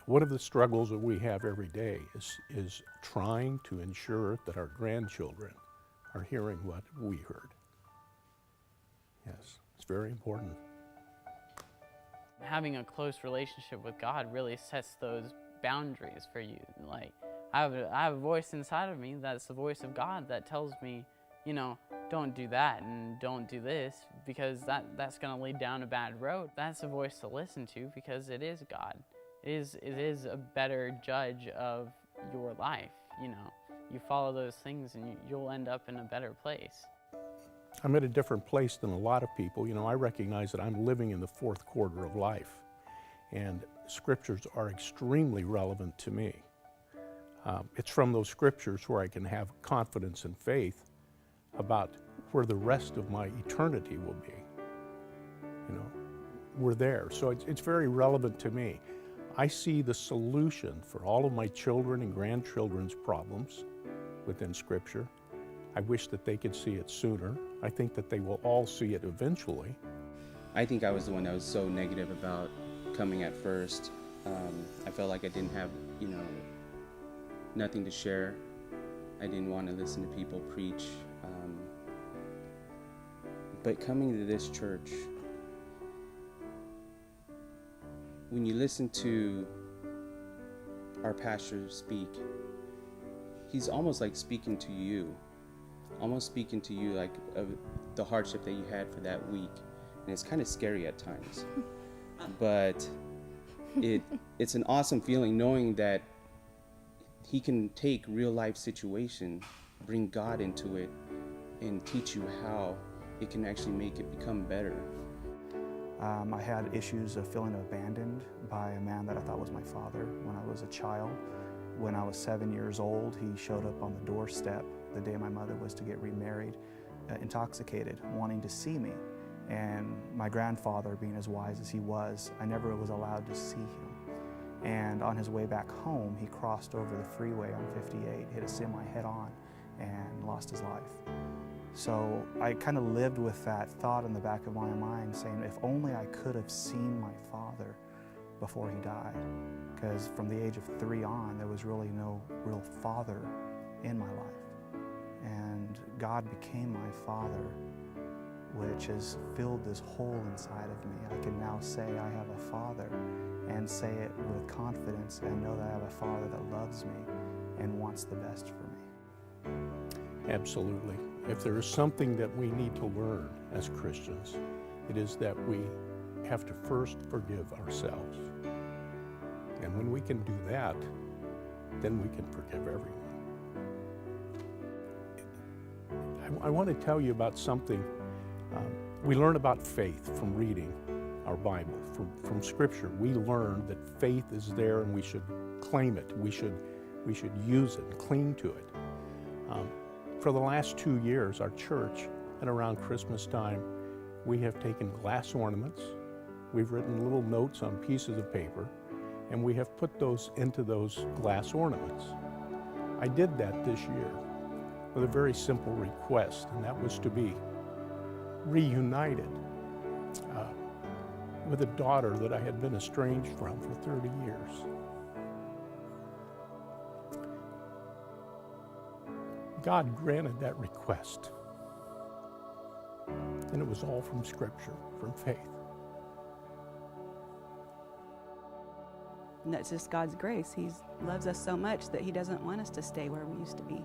one of the struggles that we have every day is trying to ensure that our grandchildren are hearing what we heard. Yes, it's very important. Having a close relationship with God really sets those boundaries for you. Like, I have a voice inside of me that's the voice of God that tells me, don't do that and don't do this, because that's going to lead down a bad road. That's a voice to listen to, because it is God. It is a better judge of your life. You follow those things and you'll end up in a better place. I'm at a different place than a lot of people. I recognize that I'm living in the fourth quarter of life, and scriptures are extremely relevant to me. It's from those scriptures where I can have confidence and faith about where the rest of my eternity will be. We're there, so it's very relevant to me. I see the solution for all of my children and grandchildren's problems within Scripture. I wish that they could see it sooner. I think that they will all see it eventually. I think I was the one that was so negative about coming at first. I felt like I didn't have, nothing to share. I didn't want to listen to people preach. But coming to this church, when you listen to our pastor speak, he's almost like speaking to you. Almost speaking to you like of the hardship that you had for that week. And it's kind of scary at times. But it's an awesome feeling knowing that he can take real life situation, bring God into it, and teach you how it can actually make it become better. I had issues of feeling abandoned by a man that I thought was my father when I was a child. When I was 7 years old, he showed up on the doorstep the day my mother was to get remarried, intoxicated, wanting to see me. And my grandfather, being as wise as he was, I never was allowed to see him. And on his way back home, he crossed over the freeway on 58, hit a semi head on, and lost his life. So I kind of lived with that thought in the back of my mind, saying, if only I could have seen my father before he died. Because from the age of 3 on, there was really no real father in my life. And God became my father, which has filled this hole inside of me. I can now say I have a father, and say it with confidence, and know that I have a father that loves me and wants the best for me. Absolutely. If there is something that we need to learn as Christians, it is that we have to first forgive ourselves. And when we can do that, then we can forgive everyone. I want to tell you about something. We learn about faith from reading our Bible, from Scripture. We learn that faith is there and we should claim it. We should use it and cling to it. For the last 2 years, our church, and around Christmas time, we have taken glass ornaments, we've written little notes on pieces of paper, and we have put those into those glass ornaments. I did that this year with a very simple request, and that was to be reunited with a daughter that I had been estranged from for 30 years. God granted that request, and it was all from Scripture, from faith. And that's just God's grace. He loves us so much that He doesn't want us to stay where we used to be.